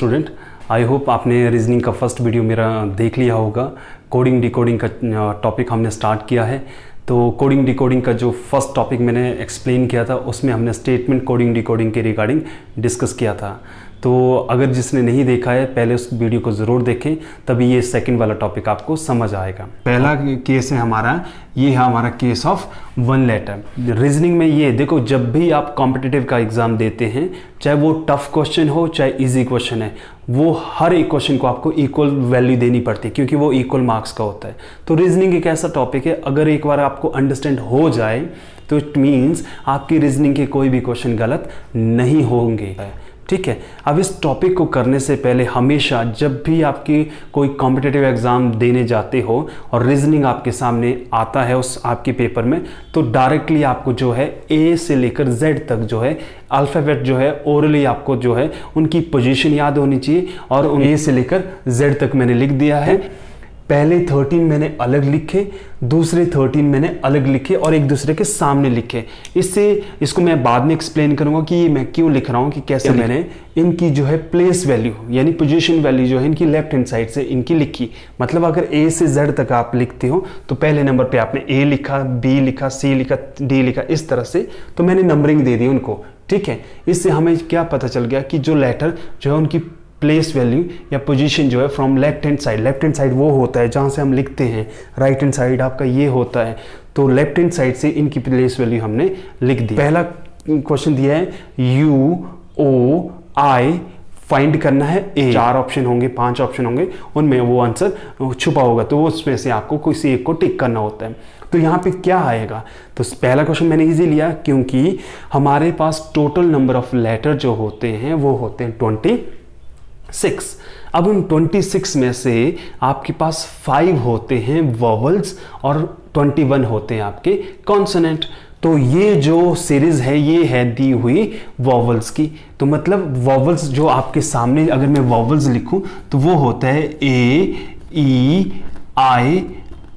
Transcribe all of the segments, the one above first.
Student, I hope आपने reasoning का first video मेरा देख लिया होगा। कोडिंग डिकोडिंग का टॉपिक हमने स्टार्ट किया है। तो कोडिंग डिकोडिंग का जो फर्स्ट टॉपिक मैंने एक्सप्लेन किया था उसमें हमने स्टेटमेंट कोडिंग डिकोडिंग के रिगार्डिंग डिस्कस किया था। तो अगर जिसने नहीं देखा है पहले उस वीडियो को ज़रूर देखें, तभी ये सेकंड वाला टॉपिक आपको समझ आएगा। पहला केस है हमारा, ये है हमारा case of one letter. Reasoning में ये देखो, जब भी आप कॉम्पिटिटिव का एग्ज़ाम देते हैं, चाहे वो टफ क्वेश्चन हो चाहे इजी क्वेश्चन है, वो हर एक क्वेश्चन को आपको इक्वल वैल्यू देनी पड़ती है क्योंकि वो इक्वल मार्क्स का होता है। तो रीजनिंग एक ऐसा टॉपिक है, अगर एक बार आपको अंडरस्टैंड हो जाए तो इट मीन्स आपकी रीजनिंग के कोई भी क्वेश्चन गलत नहीं होंगे। ठीक है। अब इस टॉपिक को करने से पहले हमेशा जब भी आपकी कोई कॉम्पिटिटिव एग्ज़ाम देने जाते हो और रीजनिंग आपके सामने आता है उस आपके पेपर में, तो डायरेक्टली आपको जो है ए से लेकर जेड तक जो है अल्फ़ाबेट जो है ओरली आपको जो है उनकी पोजीशन याद होनी चाहिए। और ए से लेकर जेड तक मैंने लिख दिया है। पहले 13 मैंने अलग लिखे, दूसरे 13 मैंने अलग लिखे और एक दूसरे के सामने लिखे। इसको मैं बाद में एक्सप्लेन करूंगा कि ये मैं क्यों लिख रहा हूं, कि कैसे मैंने इनकी जो है प्लेस वैल्यू यानी पोजीशन वैल्यू जो है इनकी लेफ्ट हैंड साइड से इनकी लिखी। मतलब अगर ए से जेड तक आप लिखते हो तो पहले नंबर पे आपने ए लिखा, बी लिखा, सी लिखा, डी लिखा, इस तरह से। तो मैंने नंबरिंग दे दी उनको। ठीक है। इससे हमें क्या पता चल गया कि जो लेटर जो है उनकी प्लेस वैल्यू या पोजीशन जो है फ्रॉम लेफ्ट हैंड साइड वो होता है जहाँ से हम लिखते हैं, राइट हैंड साइड आपका ये होता है। तो लेफ्ट हैंड साइड से इनकी प्लेस वैल्यू हमने लिख दी। पहला क्वेश्चन दिया है यू ओ आई, फाइंड करना है ए। 4 ऑप्शन होंगे, 5 ऑप्शन होंगे, उनमें वो आंसर छुपा होगा, तो वो उसमें से आपको किसी एक को टिक करना होता है। तो यहाँ पे क्या आएगा, तो पहला क्वेश्चन मैंने इजी लिया क्योंकि हमारे पास टोटल नंबर ऑफ लेटर जो होते हैं वो होते हैं 26। अब उन 26 में से आपके पास 5 होते हैं वॉवल्स और 21 होते हैं आपके कॉन्सोनेंट। तो ये जो सीरीज है ये है दी हुई वॉवल्स की। तो मतलब वॉवल्स जो आपके सामने अगर मैं वॉवल्स लिखूं तो वो होता है ए, ई, आई,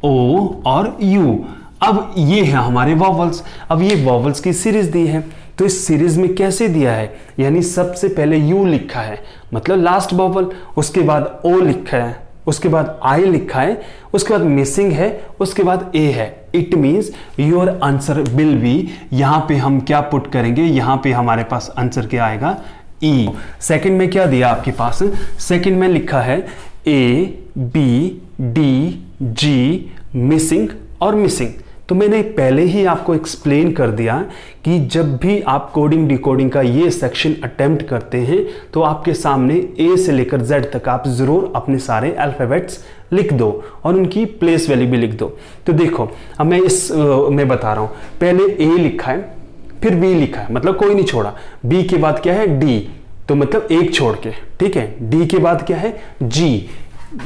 ओ और यू। अब ये है हमारे वॉवल्स। अब ये वॉवल्स की सीरीज दी है, तो इस सीरीज में कैसे दिया है, यानी सबसे पहले यू लिखा है मतलब लास्ट वॉवल, उसके बाद ओ लिखा है, उसके बाद आई लिखा है, उसके बाद मिसिंग है, उसके बाद ए है। It means your answer will B, यहां पे हम क्या पुट करेंगे, यहां पे हमारे पास आंसर क्या आएगा ई। सेकंड में क्या दिया आपके पास, सेकंड में लिखा है ए, बी, डी, जी, मिसिंग और मिसिंग। तो मैंने पहले ही आपको एक्सप्लेन कर दिया कि जब भी आप कोडिंग डिकोडिंग का ये सेक्शन अटेम्प्ट करते हैं तो आपके सामने ए से लेकर जेड तक आप ज़रूर अपने सारे अल्फ़ाबेट्स लिख दो और उनकी प्लेस वैल्यू भी लिख दो। तो देखो अब मैं बता रहा हूँ, पहले ए लिखा है, फिर बी लिखा है, मतलब कोई नहीं छोड़ा। बी के बाद क्या है डी, तो मतलब एक छोड़ के। ठीक है। डी के बाद क्या है जी,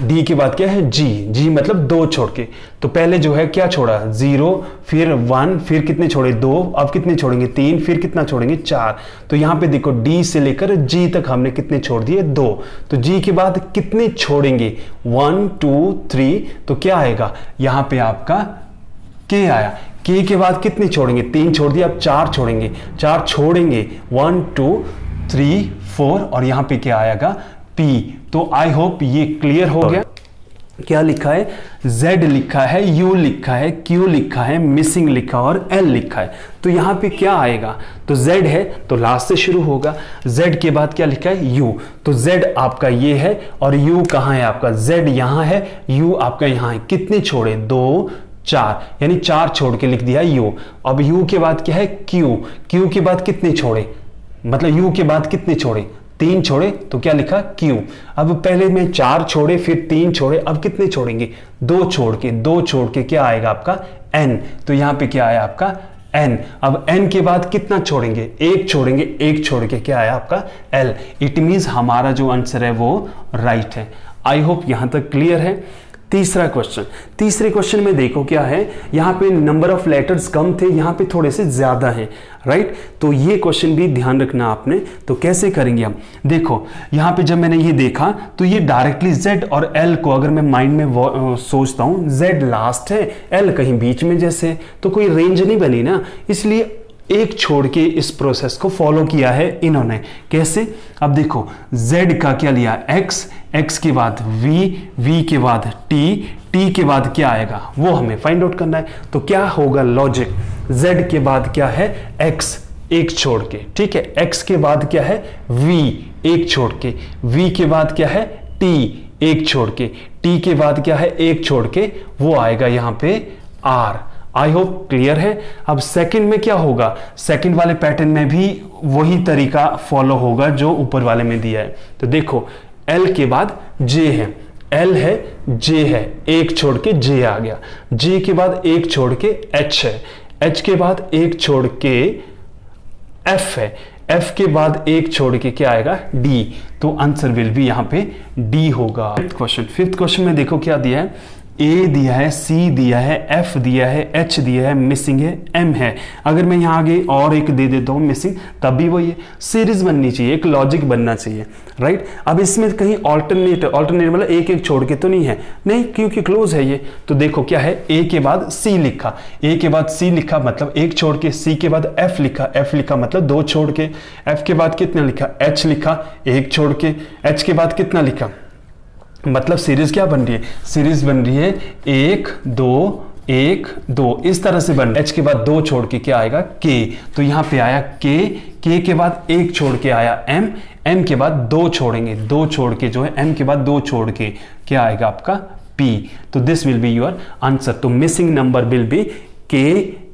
डी के बाद क्या है जी, जी मतलब 2 छोड़ के। तो पहले जो है क्या छोड़ा 0, फिर 1, फिर कितने छोड़े 2, अब कितने छोड़ेंगे 3, फिर कितना छोड़ेंगे 4। तो यहां पे देखो डी से लेकर जी तक हमने कितने छोड़ दिए 2। तो जी के बाद कितने छोड़ेंगे 1 2 3, तो क्या आएगा यहां पे आपका के आया। के के बाद कितने छोड़ेंगे 3 छोड़ दिए, अब 4 छोड़ेंगे, 4 छोड़ेंगे 1 2 3 4 और यहां पे क्या आएगा पी। तो आई होप ये क्लियर हो गया। क्या लिखा है, Z लिखा है, U लिखा है, Q लिखा है, मिसिंग लिखा और L लिखा है। तो यहां पे क्या आएगा, तो Z है तो लास्ट से शुरू होगा, Z के बाद क्या लिखा है U, तो Z आपका ये है और U कहां है आपका, Z यहां है, U आपका यहां है। कितने छोड़े 2 4, यानी 4 छोड़ के लिख दिया U। अब U के बाद क्या है Q, Q के बाद कितने छोड़े, मतलब U के बाद कितने छोड़े 3 छोड़े, तो क्या लिखा Q। अब पहले में 4 छोड़े, फिर 3 छोड़े, अब कितने छोड़ेंगे 2 छोड़ के क्या आएगा आपका N। तो यहां पे क्या आया आपका N। अब N के बाद कितना छोड़ेंगे 1 छोड़ेंगे, 1 छोड़ के क्या आया आपका L। इट मींस हमारा जो आंसर है वो राइट है। आई होप यहां तक क्लियर है। तीसरा क्वेश्चन, तीसरे क्वेश्चन में देखो क्या है, यहाँ पे नंबर ऑफ लेटर्स कम थे, यहाँ पे थोड़े से ज्यादा हैं, राइट। तो ये क्वेश्चन भी ध्यान रखना आपने। तो कैसे करेंगे हम, देखो यहाँ पे जब मैंने ये देखा तो ये डायरेक्टली Z और L को अगर मैं माइंड में सोचता हूँ, Z लास्ट है, L कहीं बीच में जैसे, तो कोई रेंज नहीं बनी ना, इसलिए एक छोड़ के इस प्रोसेस को फॉलो किया है इन्होंने। कैसे? अब देखो z का क्या लिया, x, x के बाद v, v के बाद t, t के बाद क्या आएगा वो हमें फाइंड आउट करना है। तो क्या होगा लॉजिक, z के बाद क्या है x एक छोड़ के, ठीक है, x के बाद क्या है v एक छोड़ के, v के बाद क्या है t एक छोड़ के, t के बाद क्या है एक छोड़ के, वो आएगा यहां पे r। आई होप क्लियर है। अब सेकंड में क्या होगा, सेकंड वाले पैटर्न में भी वही तरीका फॉलो होगा जो ऊपर वाले में दिया है। तो देखो L के बाद J है, L है J है, एक छोड़ के J आ गया, J के बाद एक छोड़ के H है, H के बाद एक छोड़ के F है, F के बाद एक छोड़ के क्या आएगा D। तो आंसर विल भी यहां पे D होगा। फिफ्थ क्वेश्चन में देखो क्या दिया है, A दिया है, C दिया है, F दिया है, H दिया है, मिसिंग है, M है। अगर मैं यहाँ आगे और एक दे देता हूँ मिसिंग, तब भी वही है, सीरीज बननी चाहिए, एक लॉजिक बनना चाहिए, राइट। अब इसमें कहीं ऑल्टरनेट मतलब एक एक छोड़ के तो नहीं है, नहीं, क्योंकि क्लोज है ये। तो देखो क्या है, A के बाद C लिखा, A के बाद C लिखा मतलब एक छोड़ के, C के बाद F लिखा, F लिखा मतलब दो छोड़ के, F के बाद कितना लिखा, H लिखा एक छोड़ के, H के बाद कितना लिखा, मतलब सीरीज क्या बन रही है, सीरीज बन रही है एक दो एक दो, इस तरह से बन रही है। H के बाद दो छोड़ के क्या आएगा K, तो यहां पे आया K, K के बाद एक छोड़ के आया M, M के बाद दो छोड़ेंगे, दो छोड़ के जो है M के बाद दो छोड़ के क्या आएगा आपका P। तो this will be your answer. तो missing number will be K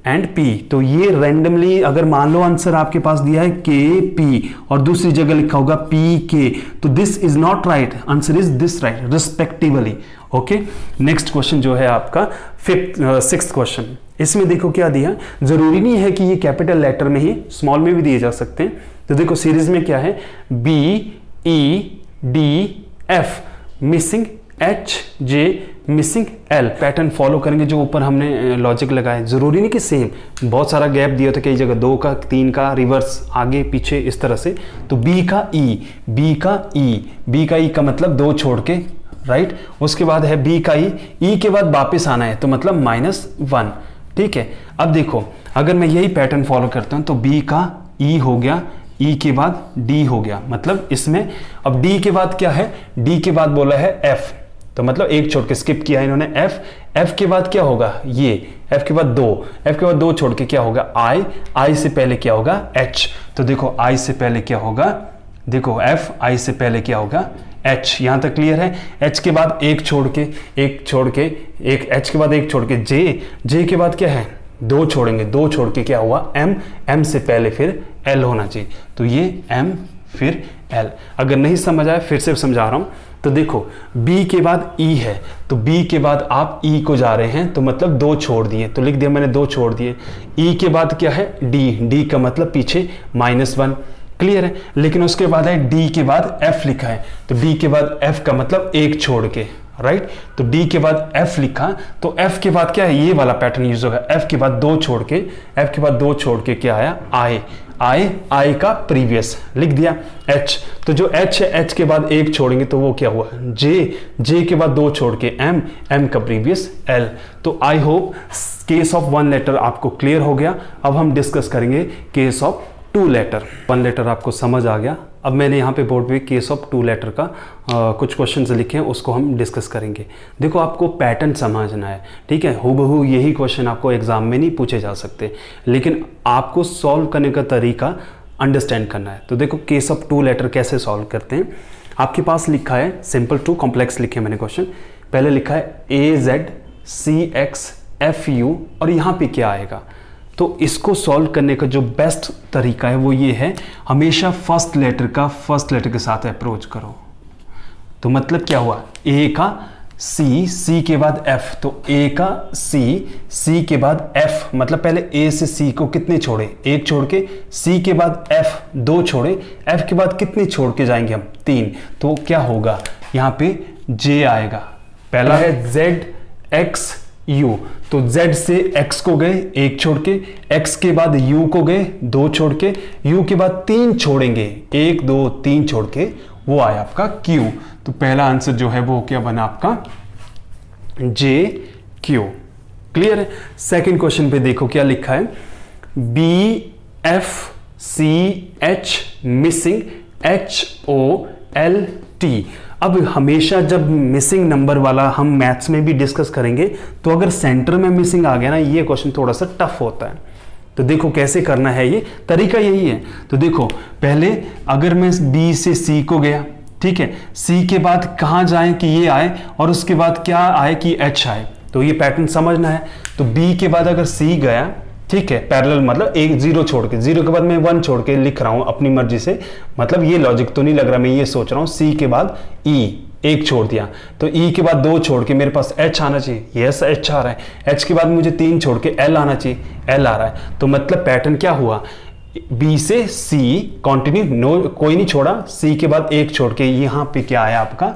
and P। तो ये रैंडमली अगर मान लो आंसर आपके पास दिया है K P और दूसरी जगह लिखा होगा P K, तो this is not right, answer is this right respectively. Okay, next question जो है आपका सिक्स्थ क्वेश्चन, इसमें देखो क्या दिया, जरूरी नहीं है कि ये कैपिटल लेटर में ही, स्मॉल में भी दिए जा सकते हैं। तो देखो सीरीज में क्या है, B E D F missing H J missing L। Pattern follow करेंगे जो ऊपर हमने लॉजिक लगाया, जरूरी नहीं कि सेम, बहुत सारा गैप दिया था कई जगह, 2 का 3 का रिवर्स आगे पीछे इस तरह से। तो B का E, B का E, B का E का मतलब दो छोड़ के, राइट। उसके बाद है B का E, E के बाद वापस आना है तो मतलब -1, ठीक है। अब देखो अगर मैं यही पैटर्न फॉलो करता हूं तो B का E हो गया, E के बाद D हो गया, मतलब इसमें अब D के बाद क्या है, D के बाद बोला है F, तो मतलब एक छोड़ के स्किप किया इन्होंने F, F के बाद क्या होगा ये, F के बाद दो, F के बाद दो छोड़ के क्या होगा I, I से पहले क्या होगा H। तो देखो I से पहले क्या होगा, देखो F, I से पहले क्या होगा H। यहां तक क्लियर है। H के बाद एक छोड़ के एक H के बाद एक छोड़ के J के बाद क्या है दो छोड़ेंगे, दो छोड़ के क्या हुआ M, M से पहले फिर L होना चाहिए, तो ये M फिर L। अगर नहीं समझ आया फिर से समझा रहा हूं। तो देखो B के बाद E है, तो B के बाद आप E को जा रहे हैं तो मतलब दो छोड़ दिए, तो लिख दिया मैंने दो छोड़ दिए। E के बाद क्या है D, D का मतलब पीछे -1, क्लियर है। लेकिन उसके बाद है D के बाद F लिखा है, तो D के बाद F का मतलब एक छोड़ के, राइट। तो D के बाद F लिखा, तो F के बाद क्या है, ये वाला पैटर्न यूज होगा, F के बाद दो छोड़ के, F के बाद दो छोड़ के क्या आया I का प्रीवियस लिख दिया H। तो जो H है, H के बाद एक छोड़ेंगे तो वो क्या हुआ J के बाद दो छोड़ के M का प्रीवियस L। तो I hope case of 1 letter आपको क्लियर हो गया। अब हम डिस्कस करेंगे केस ऑफ 2 लेटर। 1 लेटर आपको समझ आ गया। अब मैंने यहाँ पे बोर्ड पे केस ऑफ 2 लेटर का कुछ क्वेश्चंस लिखे हैं, उसको हम डिस्कस करेंगे। देखो आपको पैटर्न समझना है, ठीक है। हूबहू यही क्वेश्चन आपको एग्जाम में नहीं पूछे जा सकते, लेकिन आपको सॉल्व करने का तरीका अंडरस्टैंड करना है। तो देखो केस ऑफ 2 लेटर कैसे सॉल्व करते हैं। आपके पास लिखा है सिंपल टू कॉम्प्लेक्स लिखे मैंने क्वेश्चन। पहले लिखा है AZCXFU और यहाँ पे क्या आएगा। तो इसको सॉल्व करने का जो बेस्ट तरीका है वो ये है, हमेशा फर्स्ट लेटर के साथ अप्रोच करो। तो मतलब क्या हुआ, A का C के बाद F, तो A का C के बाद F, मतलब पहले A से C को कितने छोड़े, एक छोड़ के, C के बाद F दो छोड़े, F के बाद कितने छोड़ के जाएंगे हम 3, तो क्या होगा यहाँ पे J आएगा। पहला है ZXU, तो Z से X को गए एक छोड़ के, X के बाद U को गए दो छोड़ के, U के बाद 3 छोड़ेंगे 1 2 3 छोड़ के, वो आया आपका Q। तो पहला आंसर जो है वो क्या बना आपका JQ। क्लियर है। सेकंड क्वेश्चन पे देखो क्या लिखा है, FCH मिसिंग HOLT। अब हमेशा जब मिसिंग नंबर वाला हम मैथ्स में भी डिस्कस करेंगे तो अगर सेंटर में मिसिंग आ गया ना, ये क्वेश्चन थोड़ा सा टफ होता है। तो देखो कैसे करना है, ये तरीका यही है। तो देखो पहले अगर मैं B से C को गया, ठीक है, C के बाद कहाँ जाए कि ये आए और उसके बाद क्या आए कि H आए, तो ये पैटर्न समझना है। तो B के बाद अगर C गया, ठीक है, पैरेलल मतलब एक जीरो छोड़ के, जीरो के बाद मैं 1 छोड़ के लिख रहा हूं अपनी मर्जी से, मतलब ये लॉजिक तो नहीं लग रहा, मैं ये सोच रहा हूं C के बाद E एक छोड़ दिया, तो E के बाद 2 छोड़ के मेरे पास H आना चाहिए, यस H आ रहा है। H के बाद मुझे 3 छोड़ के L आना चाहिए, L आ रहा है। तो मतलब पैटर्न क्या हुआ, B से C कंटिन्यू, नो कोई नहीं छोड़ा, C के बाद 1 छोड़ के यहां पे क्या आया आपका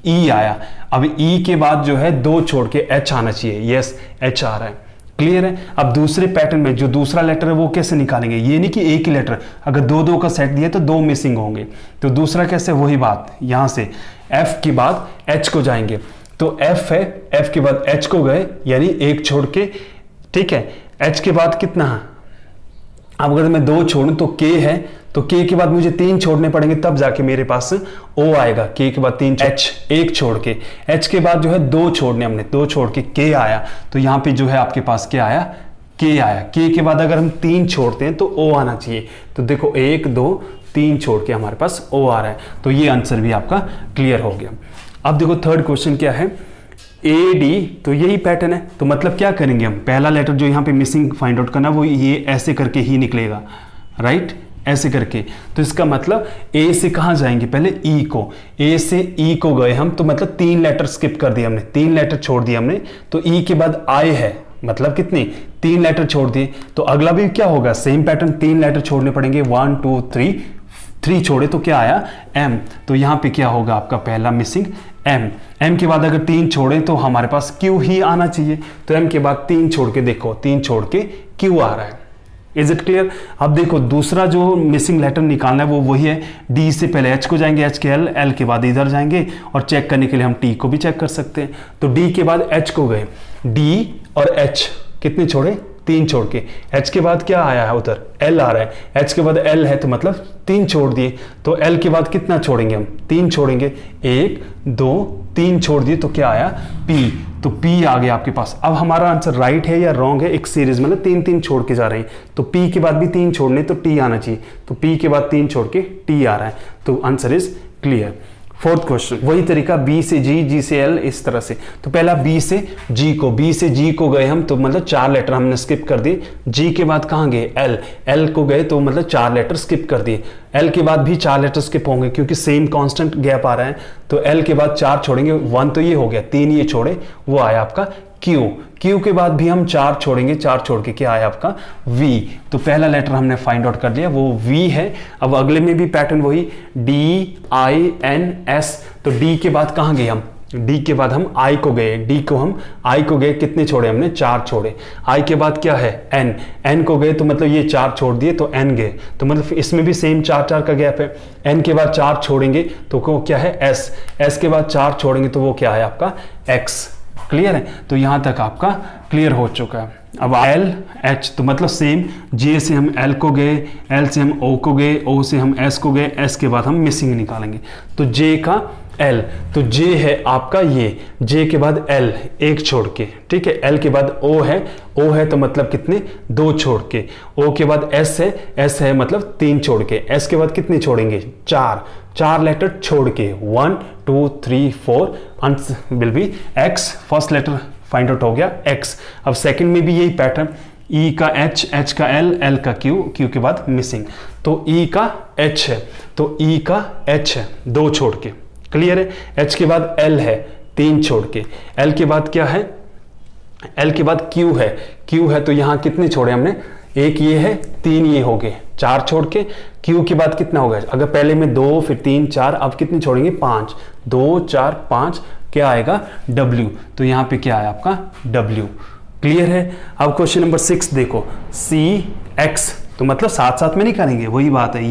E आया। अब E के बाद जो है 2 छोड़ के H आना चाहिए, यस H आ रहा है। क्लियर है। अब दूसरे पैटर्न में जो दूसरा लेटर है वो कैसे निकालेंगे, ये नहीं कि एक ही लेटर, अगर 2-2 का सेट दिया तो 2 मिसिंग होंगे, तो दूसरा कैसे, वही बात, यहां से F के बाद H को जाएंगे, तो F है, F के बाद H को गए यानी 1 छोड़ के, ठीक है, H के बाद कितना है, अब अगर मैं 2 छोड़ूं तो K है, तो K के बाद मुझे 3 छोड़ने पड़ेंगे तब जाके मेरे पास O आएगा। K के बाद 3, H 1 छोड़ के, H के बाद जो है 2 छोड़ने, हमने 2 छोड़ के K आया, तो यहाँ पे जो है आपके पास क्या आया, K आया। K के बाद अगर हम 3 छोड़ते हैं तो O आना चाहिए, तो देखो 1 2 3 छोड़ के हमारे पास O आ रहा है, तो ये आंसर भी आपका क्लियर हो गया। अब देखो थर्ड क्वेश्चन क्या है, AD, तो यही पैटर्न है, तो मतलब क्या करेंगे हम, पहला लेटर जो यहाँ पे मिसिंग फाइंड आउट करना वो ये ऐसे करके ही निकलेगा, राइट, ऐसे करके। तो इसका मतलब A से कहाँ जाएंगे, पहले E को, A से E को गए हम, तो मतलब 3 लेटर स्किप कर दिए हमने, 3 लेटर छोड़ दिए हमने, तो E के बाद I है, मतलब कितनी, 3 लेटर छोड़ दिए, तो अगला भी क्या होगा, सेम पैटर्न, 3 लेटर छोड़ने पड़ेंगे, 1 2 3 छोड़े तो क्या आया M, तो यहाँ पे क्या होगा आपका पहला मिसिंग M। M के बाद अगर 3 छोड़े तो हमारे पास Q ही आना चाहिए, तो M के बाद 3 छोड़ के देखो, 3 छोड़ के Q आ रहा है। Is it clear. अब देखो दूसरा जो मिसिंग लेटर निकालना है वो वही है, D से पहले H को जाएंगे, H के L, L के बाद इधर जाएंगे, और चेक करने के लिए हम T को भी चेक कर सकते हैं। तो D के बाद H को गए, D और H कितने छोड़े, 3 छोड़ के, H के बाद क्या आया है उधर, L आ रहा है, H के बाद L है तो मतलब 3 छोड़ दिए, तो L के बाद कितना छोड़ेंगे हम, 3 छोड़ेंगे, 1 2 3 छोड़ दिए, तो क्या आया P, तो P आ गया आपके पास। अब हमारा आंसर राइट है या रॉन्ग है, एक सीरीज में ना 3 छोड़ के जा रहे हैं, तो P के बाद भी 3 छोड़ने, तो T आना चाहिए, तो P के बाद 3 छोड़ के T आ रहा है, तो answer is clear. Fourth question वही तरीका, B से G, G से L, इस तरह से। तो पहला B से G को, B से G को गए हम, तो मतलब 4 लेटर हमने स्किप कर दिए। G के बाद कहाँ गए, L, L को गए तो मतलब 4 लेटर स्किप कर दिए। L के बाद भी 4 लेटर स्किप होंगे क्योंकि सेम कांस्टेंट गैप आ रहा है, तो L के बाद 4 छोड़ेंगे, 1 तो ये हो गया, 3 ये छोड़े, वो आया आपका Q। Q के बाद भी हम 4 छोड़ेंगे, 4 छोड़ के क्या आया आपका V। तो पहला लेटर हमने फाइंड आउट कर लिया, वो V है। अब अगले में भी पैटर्न वही, D I N S, तो D के बाद कहाँ गए हम, D के बाद हम I को गए, D को हम I को गए, कितने छोड़े हमने, 4 छोड़े। I के बाद क्या है N, N को गए तो मतलब ये 4 छोड़ दिए तो N गए, तो मतलब इसमें भी सेम 4 का गैप है। N के बाद 4 छोड़ेंगे तो वो क्या है S, S के बाद 4 छोड़ेंगे तो वो क्या है आपका X। क्लियर है, तो यहां तक आपका क्लियर हो चुका है। अब L H, तो मतलब सेम, J से हम L को गए, L से हम O को गए, O से हम S को गए, S के बाद हम मिसिंग निकालेंगे, तो J का L, तो J है आपका ये, J के बाद L 1 छोड़ के, ठीक है, L के बाद O है तो मतलब कितने, 2 छोड़ के, O के बाद S है मतलब 3 छोड़ के, S के बाद कितने छोड़ेंगे, 4 लेटर छोड़ के, 1 2 3 4, answer will be X। First letter find out हो गया X। अब सेकंड में भी यही पैटर्न, E का H, H का L, L का Q, Q के बाद मिसिंग, तो E का H है, तो E का H है 2 छोड़ के, क्लियर है। H के बाद L है 3 छोड़ के, L के बाद क्या है, L के बाद Q है तो यहां कितने छोड़े हमने, 1 ये है, 3 ये हो गए, 4 छोड़ के। Q के बाद कितना होगा, अगर पहले में 2 फिर 3 4, अब कितने छोड़ेंगे, 5, 2 4 5, क्या आएगा W, तो यहां पे क्या आया आपका W। क्लियर है। अब क्वेश्चन नंबर 6 देखो, CX, तो मतलब साथ साथ में नहीं करेंगे, वही बात है,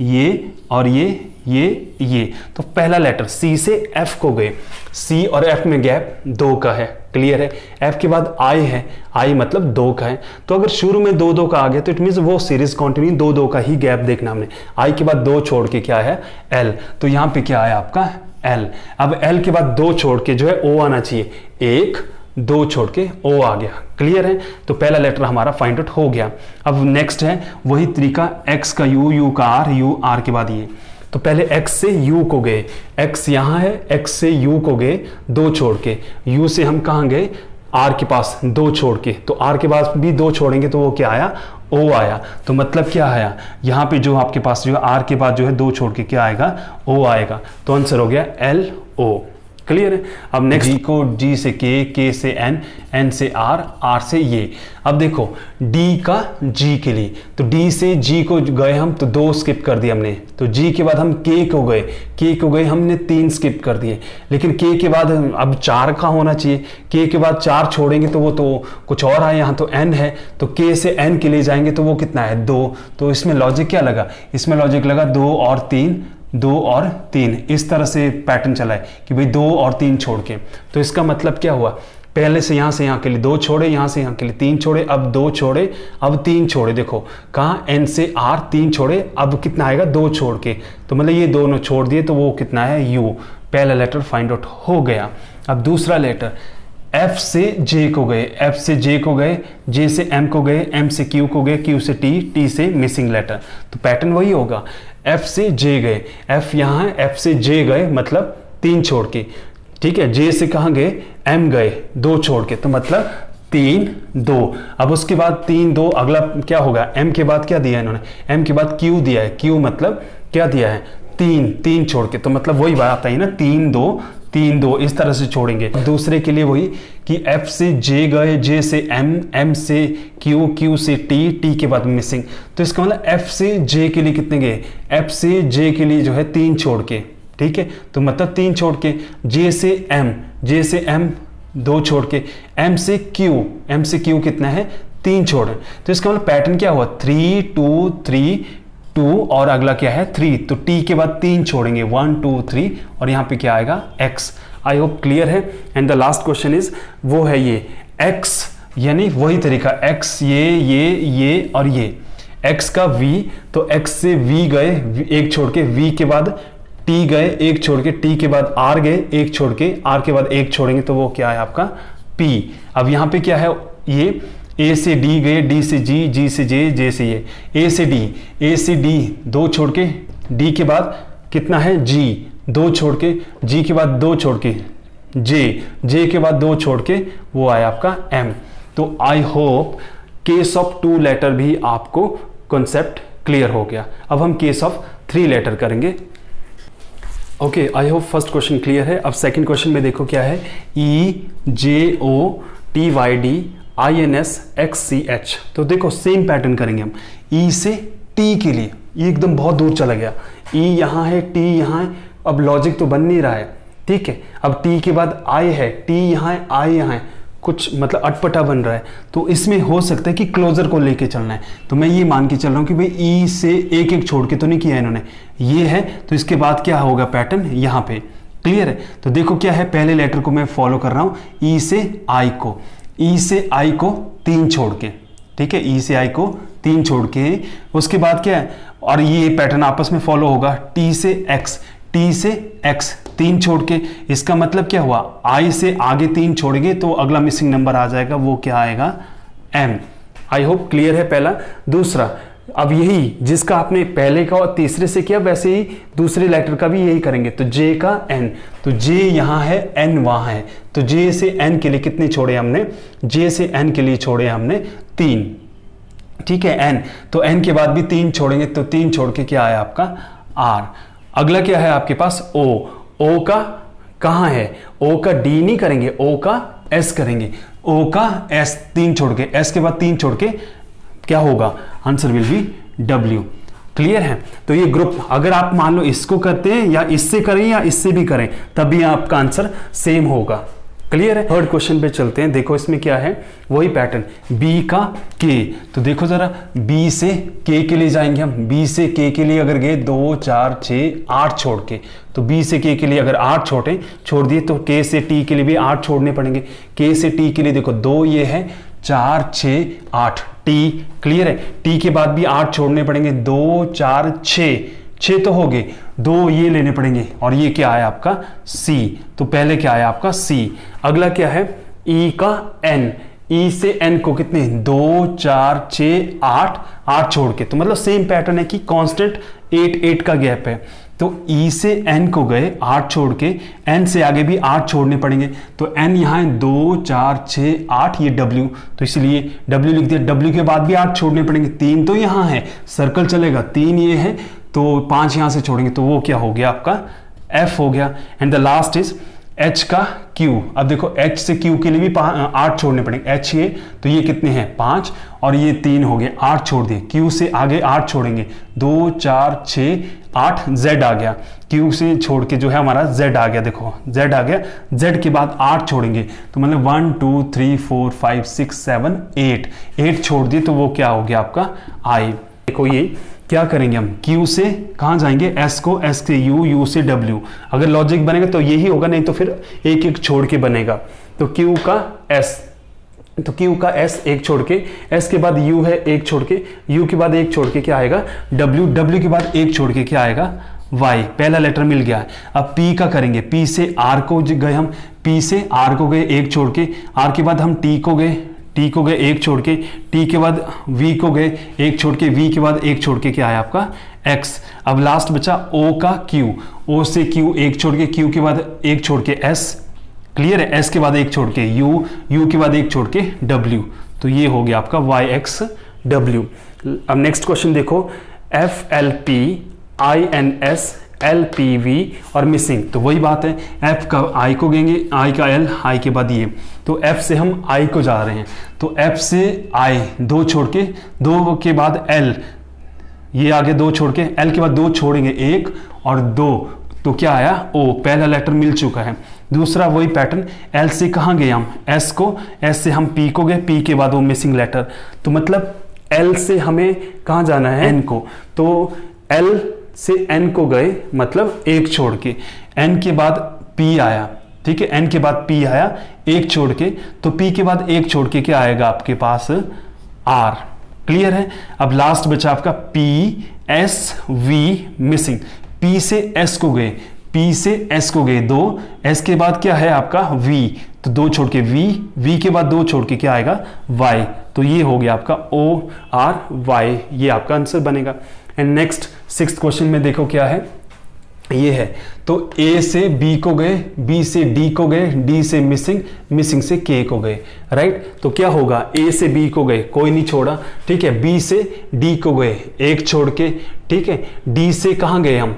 ये और ये ये तो पहला लेटर सी से एफ को गए, सी और एफ में गैप 2 का है, क्लियर है। एफ के बाद आई है, आई मतलब 2 का है, तो अगर शुरू में 2 का आ गया तो इट मीन वो सीरीज कंटिन्यू 2 का ही गैप देखना हमने। आई के बाद 2 छोड़ के क्या है एल, तो यहां पे क्या है आपका एल। अब एल के बाद 2 छोड़ के जो है ओ आना चाहिए, 1 2 छोड़ के ओ आ गया, क्लियर है। तो पहला लेटर हमारा फाइंड आउट हो गया। अब नेक्स्ट है वही तरीका, एक्स का यू, यू का आर, यू आर के बाद ये। तो पहले x से u को गए, x यहां है, x से u को गए 2 छोड़ के, u से हम कहां गए r के पास 2 छोड़ के, तो r के पास भी 2 छोड़ेंगे तो वो क्या आया o आया। तो मतलब क्या आया यहां पे जो आपके पास जो है r के बाद जो है 2 छोड़ के क्या आएगा o आएगा, तो आंसर हो गया LO, क्लियर है। अब नेक्स्ट G को G से K से N, N से R, R से ये। अब देखो D का G के लिए, तो D से G को गए हम तो 2 स्किप कर दिए हमने, तो G के बाद हम K को गए हमने 3 स्किप कर दिए, लेकिन K के बाद अब 4 का होना चाहिए, K के बाद 4 छोड़ेंगे तो वो तो कुछ और आए, यहाँ तो N है, तो K से N के लिए जाएंगे तो वो कितना है 2, तो इसमें लॉजिक क्या लगा, इसमें लॉजिक लगा 2 और 3, 2 और 3, इस तरह से पैटर्न चला है कि भाई 2 और 3 छोड़ के। तो इसका मतलब क्या हुआ, पहले से यहाँ के लिए 2 छोड़े, यहाँ से यहाँ के लिए 3 छोड़े, अब 2 छोड़े, अब 3 छोड़े, देखो कहाँ N से R 3 छोड़े, अब कितना आएगा 2 छोड़ के, तो मतलब ये दोनों छोड़ दिए तो वो कितना है U। पहला लेटर फाइंड आउट हो गया। अब दूसरा लेटर F से J को गए, F से J को गए, J से M को गए, M से Q को गए, Q से T, T से मिसिंग लेटर, तो पैटर्न वही होगा। F से J गए, F यहाँ है, F से J गए मतलब 3 छोड़ के, ठीक है। J से कहाँ गए M गए 2 छोड़ के, तो मतलब 3 2। अब उसके बाद 3 2 अगला क्या होगा, M के बाद क्या दिया है इन्होंने, M के बाद Q दिया है, Q मतलब क्या दिया है 3 छोड़ के, तो मतलब वही बात आई ना 3 2 3 2, इस तरह से छोड़ेंगे। दूसरे के लिए वही कि F से J गए, J से M, M से Q, Q से T, T के बाद मिसिंग, तो इसका मतलब F से J के लिए कितने गए, F से J के लिए जो है 3 छोड़ के, ठीक है, तो मतलब 3 छोड़ के, J से M 2 छोड़ के, M से Q कितना है 3 छोड़े, तो इसका मतलब पैटर्न क्या हुआ 3 2 3 2 और अगला क्या है 3, तो T के बाद 3 छोड़ेंगे 1 2 3 और यहाँ पे क्या आएगा X। आई होप क्लियर है। And the last question is वो है ये X, यानी वही तरीका X ये और ये X का V, तो X से V गए 1 छोड़ के, V के बाद T गए 1 छोड़ के, T के बाद R गए 1 छोड़ के, R के बाद 1 छोड़ेंगे तो वो क्या है आपका P। अब यहाँ पे क्या है ये A से D गए, D से G, G से J, J से ये, A से D 2 छोड़ के, D के बाद कितना है G 2 छोड़ के, G के बाद 2 छोड़ के J के बाद 2 छोड़ के, वो आया आपका M। तो I hope case of 2 letter भी आपको कॉन्सेप्ट क्लियर हो गया। अब हम केस ऑफ 3 लेटर करेंगे। Okay, I hope first question clear है। अब सेकंड क्वेश्चन में देखो क्या है, EJOTYD INSXCH, तो देखो सेम पैटर्न करेंगे हम। E से T के लिए, ये एकदम बहुत दूर चला गया, E यहाँ है T यहाँ है, अब लॉजिक तो बन नहीं रहा है, ठीक है। अब T के बाद I है, T यहाँ है I यहाँ है, कुछ मतलब अटपटा बन रहा है, तो इसमें हो सकता है कि क्लोजर को लेके चलना है। तो मैं ये मान के चल रहा हूँ कि भाई E से एक छोड़ के तो नहीं किया इन्होंने, ये है, तो इसके बाद क्या होगा पैटर्न यहाँ पे, क्लियर है। तो देखो क्या है, पहले लेटर को मैं फॉलो कर रहा हूँ, E से I को 3 छोड़ के, ठीक है, E से I को 3 छोड़ के, उसके बाद क्या है, और ये पैटर्न आपस में फॉलो होगा, T से X 3 छोड़ के, इसका मतलब क्या हुआ, I से आगे 3 छोड़ेंगे तो अगला मिसिंग नंबर आ जाएगा, वो क्या आएगा M। आई होप क्लियर है पहला। दूसरा, अब यही जिसका आपने पहले का और तीसरे से किया वैसे ही दूसरे लेटर का भी यही करेंगे। तो J का N, तो J यहाँ है N वहाँ है, तो J से N के लिए कितने छोड़े हमने, J से N के लिए छोड़े हमने 3, ठीक है N, तो N के बाद भी 3 छोड़ेंगे, तो 3 छोड़ के क्या आया आपका R। अगला क्या है आपके पास O का कहाँ है, O का D नहीं करेंगे, O का S करेंगे, O का S 3 छोड़ के, S के बाद 3 छोड़ के क्या होगा, answer will B W। Clear है। तो ये ग्रुप अगर आप मान लो इसको करते हैं या इससे करें या इससे भी करें तब भी आपका आंसर सेम होगा, क्लियर है। थर्ड क्वेश्चन पे चलते हैं। देखो इसमें क्या है, वही पैटर्न, B का K। तो देखो जरा, B से K के लिए जाएंगे हम। B से K के लिए अगर गए 2 4 6 8 छोड़ के, तो B से K के लिए अगर 8 छोड़ दिए तो K से T के लिए भी 8 छोड़ने पड़ेंगे। K से T के लिए देखो 2 ये है, 4 6 8 T। क्लियर है। T के बाद भी 8 छोड़ने पड़ेंगे, 2 4 6 तो हो गए, 2 ये लेने पड़ेंगे और ये क्या है आपका C। तो पहले क्या है आपका C। अगला क्या है, E का N। E से N को कितने, 2 4 6 8 छोड़ के, तो मतलब सेम पैटर्न है कि कांस्टेंट 8 का गैप है। तो E से N को गए 8 छोड़ के, N से आगे भी 8 छोड़ने पड़ेंगे। तो N यहाँ है 2 4 6 8, ये W, तो इसलिए W लिख दिया। W के बाद भी 8 छोड़ने पड़ेंगे, 3 तो यहाँ है, सर्कल चलेगा, 3 ये है, तो 5 यहां से छोड़ेंगे, तो वो क्या हो गया आपका F हो गया। And the last is H का Q। अब देखो H से Q के लिए भी 8 छोड़ने पड़ेंगे। H ये, तो ये कितने हैं 5 और ये 3 हो गए, 8 छोड़ दिए। Q से आगे 8 छोड़ेंगे, 2 4 6 8, Z आ गया। Q से छोड़ के जो है हमारा Z आ गया, देखो Z आ गया। Z के बाद 8 छोड़ेंगे, तो मतलब 1 2 3 4 5 6 7 8 छोड़ दिए, तो वो क्या हो गया आपका I। देखो ये क्या करेंगे हम, Q से कहां जाएंगे, S को, S से U, U से W। अगर लॉजिक बनेगा तो यही होगा, नहीं तो फिर एक एक छोड़ के बनेगा। तो Q का S, तो Q का S एक छोड़ के, S के बाद U है एक छोड़ के, U के बाद एक छोड़ के क्या आएगा W, W के बाद एक छोड़ के क्या आएगा Y। पहला लेटर मिल गया है। अब P का करेंगे, P से R को गए हम, P से R को गए एक छोड़ के, R के बाद हम T को गए, T को गए एक छोड़ के, T के बाद V को गए एक छोड़ के, V के बाद एक छोड़ के क्या है आपका X। अब लास्ट बचा O का Q, O से Q एक छोड़ के, Q के बाद एक छोड़ के S। क्लियर है। S के बाद एक छोड़ के U, U के बाद एक छोड़ के W। तो ये हो गया आपका YXW। अब नेक्स्ट क्वेश्चन देखो, FLP INS LPV और मिसिंग। तो वही बात है, F का I को गएंगे, I का L, I के बाद ये, तो F से हम I को जा रहे हैं। तो F से I 2 छोड़ के, 2 के बाद L, ये आगे 2 छोड़ के, L के बाद 2 छोड़ेंगे, 1 और 2, तो क्या आया O। पहला लेटर मिल चुका है। दूसरा वही पैटर्न, L से कहाँ गए हम, S को, S से हम P को गए, P के बाद वो मिसिंग लेटर। तो मतलब L से हमें कहाँ जाना है, N को। तो L से N को गए, मतलब एक छोड़ के, N के बाद P आया, ठीक है, N के बाद P आया एक छोड़ के, तो P के बाद एक छोड़ के क्या आएगा आपके पास R। क्लियर है। अब लास्ट बचा आपका P S V missing. P से S को गए, P से S को गए 2, S के बाद क्या है आपका V, तो 2 छोड़ के V के बाद 2 छोड़ के क्या आएगा Y। तो ये हो गया आपका ORY, ये आपका आंसर बनेगा। एंड नेक्स्ट 6th क्वेश्चन में देखो क्या है, ये है, तो A से B को गए, B से D को गए, D से मिसिंग से K को गए, राइट। तो क्या होगा, A से B को गए, कोई नहीं छोड़ा, ठीक है, B से D को गए एक छोड़ के, ठीक है, D से कहाँ गए हम,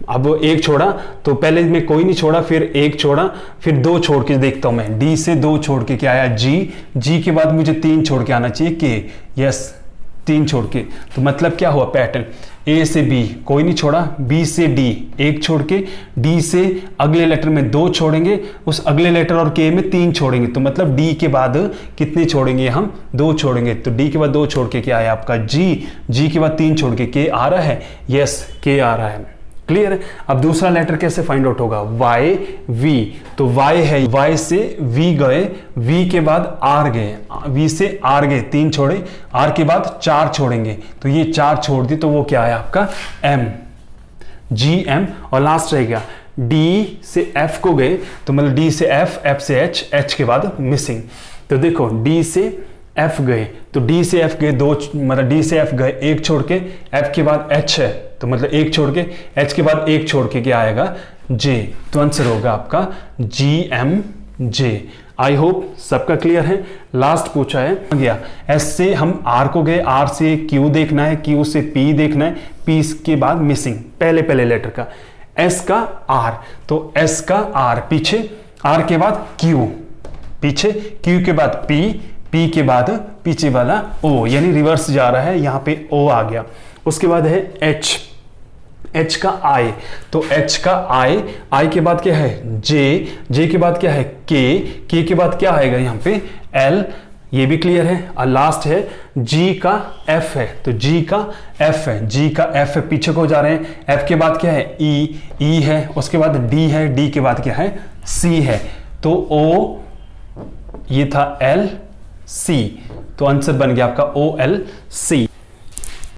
अब एक छोड़ा, तो पहले में कोई नहीं छोड़ा, फिर एक छोड़ा, फिर 2 छोड़ के देखता हूं मैं, D से 2 छोड़ के क्या आया G के बाद मुझे 3 छोड़ के आना चाहिए K, यस 3 छोड़ के। तो मतलब क्या हुआ पैटर्न, A से B कोई नहीं छोड़ा, B से D एक छोड़ के, D से अगले लेटर में 2 छोड़ेंगे, उस अगले लेटर और K में 3 छोड़ेंगे, तो मतलब D के बाद कितने छोड़ेंगे हम, 2 छोड़ेंगे। तो D के बाद 2 छोड़ के क्या आया आपका G के बाद 3 छोड़ के K आ रहा है, यस K आ रहा है। क्लियर है। अब दूसरा लेटर कैसे फाइंड आउट होगा, Y V, तो Y है, Y से V गए, V के बाद R गए, V से R गए 3 छोड़े, R के बाद 4 छोड़ेंगे, तो ये 4 छोड़ दी, तो वो क्या है आपका M, GM। और लास्ट रह गया D से F को गए, तो मतलब D से F से H के बाद मिसिंग। तो देखो D से F गए, तो D से F गए 2, मतलब D से F गए एक छोड़ के, F के बाद H है, तो मतलब एक छोड़ के, H के बाद एक छोड़ के क्या आएगा J। तो आंसर होगा आपका GMJ। आई होप सबका क्लियर है। लास्ट पूछा है गया, S से हम R को गए, R से Q देखना है, Q से P देखना है, P के बाद मिसिंग पहले लेटर का, S का R, तो S का R पीछे, R के बाद Q पीछे, Q के बाद P के बाद पीछे वाला O, यानी रिवर्स जा रहा है, यहाँ पे O आ गया। उसके बाद है H का I, तो H का I के बाद क्या है J के बाद क्या है के के बाद क्या आएगा यहाँ पे एल, ये भी क्लियर है। और लास्ट है जी का एफ है, तो जी का एफ है, जी का एफ है, पीछे को जा रहे हैं। एफ के बाद क्या है ई, ई है, उसके बाद डी है, डी के बाद क्या है सी है। तो ओ, ये था एल सी, तो आंसर बन गया आपका ओ एल सी।